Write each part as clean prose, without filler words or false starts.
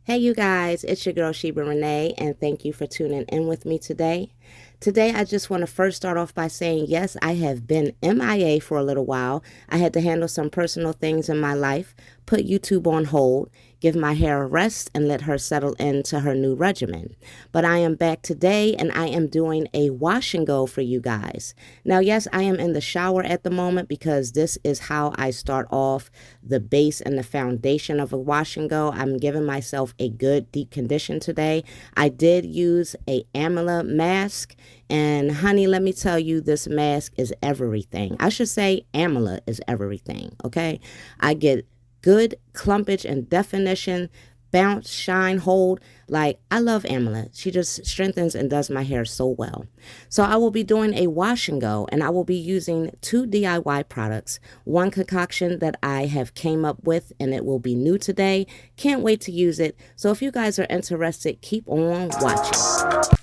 Hey you guys, it's your girl Sheba Renee, and thank you for tuning in with me today. Today, I just want to first start off by saying, yes, I have been MIA for a little while. I had to handle some personal things in my life, put YouTube on hold, give my hair a rest, and let her settle into her new regimen. But I am back today, and I am doing a wash and go for you guys. Now, yes, I am in the shower at the moment because this is how I start off the base and the foundation of a wash and go. I'm giving myself a good deep condition today. I did use a amla mask. And honey, let me tell you, this mask is everything. I should say amla is everything, okay? I get good clumpage and definition, bounce, shine, hold. Like, I love amla. She just strengthens and does my hair so well. So I will be doing a wash and go, and I will be using 2 DIY products. One concoction that I have came up with, and it will be new today. Can't wait to use it. So if you guys are interested, keep on watching.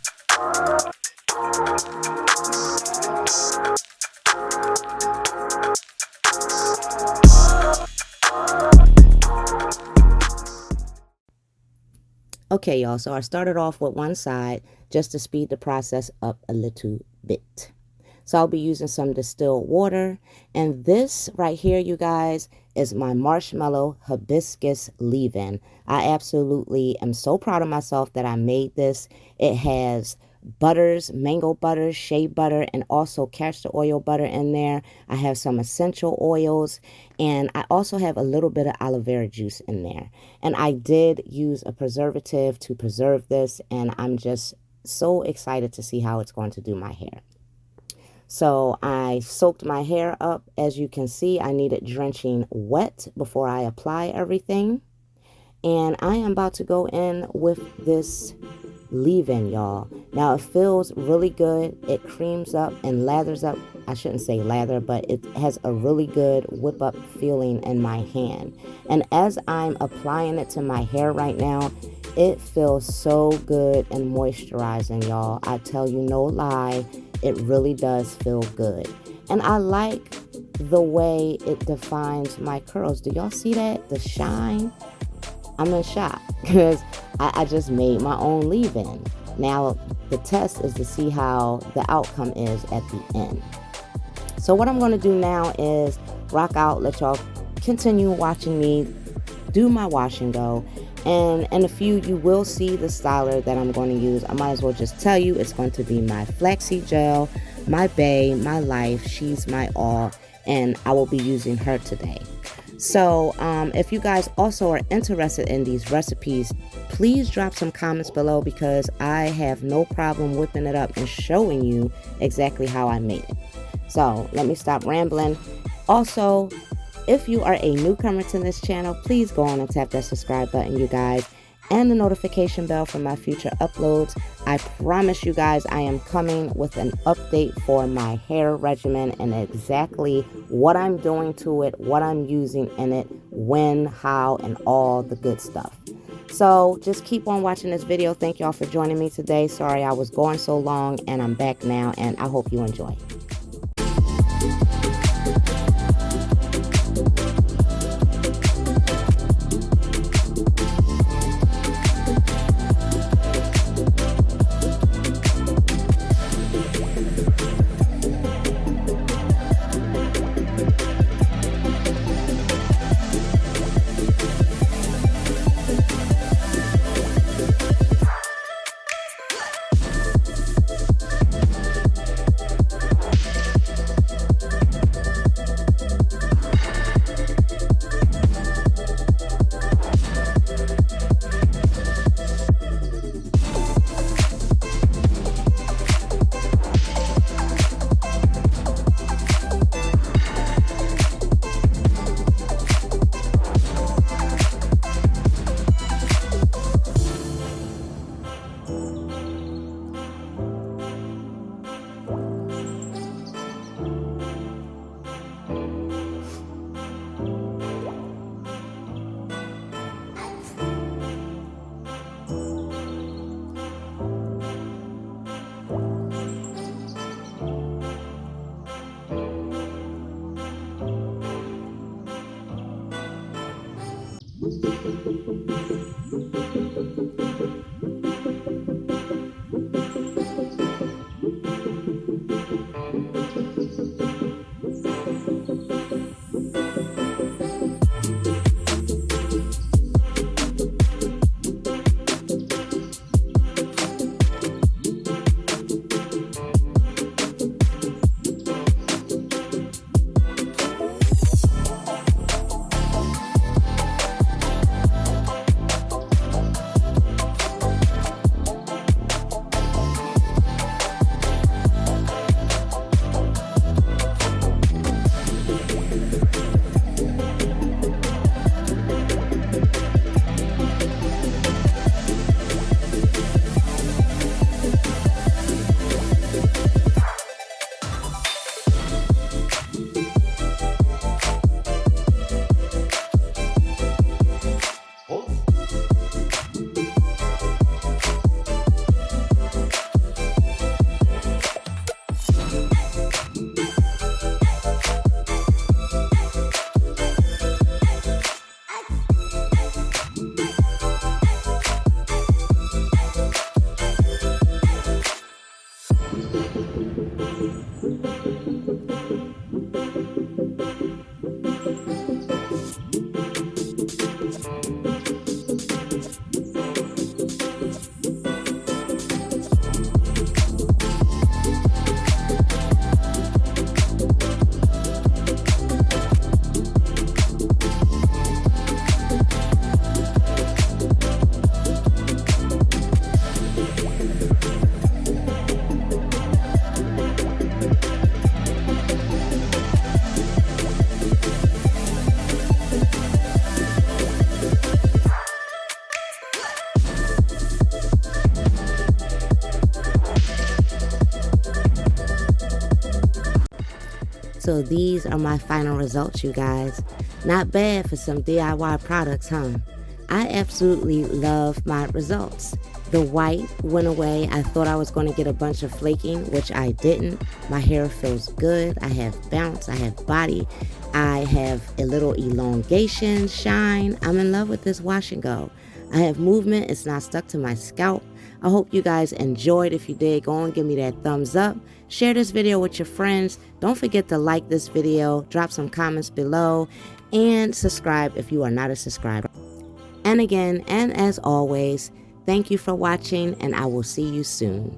Okay, y'all, so I started off with one side just to speed the process up a little bit. So I'll be using some distilled water, and this right here, you guys, is my marshmallow hibiscus leave-in. I absolutely am so proud of myself that I made this. It has butters, mango butter, shea butter, and also castor oil butter in there. I have some essential oils, and I also have a little bit of aloe vera juice in there. And I did use a preservative to preserve this, and I'm just so excited to see how it's going to do my hair. So I soaked my hair up. As you can see, I need it drenching wet before I apply everything. And I am about to go in with this leave-in, y'all. Now, it feels really good. It creams up and lathers up. I shouldn't say lather, but it has a really good whip up feeling in my hand. And as I'm applying it to my hair right now, it feels so good and moisturizing, y'all. I tell you no lie, it really does feel good. And I like the way it defines my curls. Do y'all see that? The shine? I'm in shock because I just made my own leave-in. Now, the test is to see how the outcome is at the end. So what I'm going to do now is rock out, let y'all continue watching me do my wash and go. And in a few, you will see the styler that I'm going to use. I might as well just tell you it's going to be my flaxseed gel, my bae, my life. She's my all, and I will be using her today. So if you guys also are interested in these recipes, please drop some comments below because I have no problem whipping it up and showing you exactly how I made it. So let me stop rambling. Also, if you are a newcomer to this channel, please go on and tap that subscribe button, you guys, and the notification bell for my future uploads. I promise you guys I am coming with an update for my hair regimen and exactly what I'm doing to it, what I'm using in it, when, how, and all the good stuff. So just keep on watching this video. Thank y'all for joining me today. Sorry I was going so long, and I'm back now, and I hope you enjoy. So these are my final results, you guys. Not bad for some DIY products, huh? I absolutely love my results. The white went away. I thought I was going to get a bunch of flaking, which I didn't. My hair feels good. I have bounce. I have body. I have a little elongation, shine. I'm in love with this wash and go. I have movement. It's not stuck to my scalp. I hope you guys enjoyed. If you did, go and give me that thumbs up. Share this video with your friends. Don't forget to like this video. Drop some comments below. And subscribe if you are not a subscriber. And again, and as always, thank you for watching, and I will see you soon.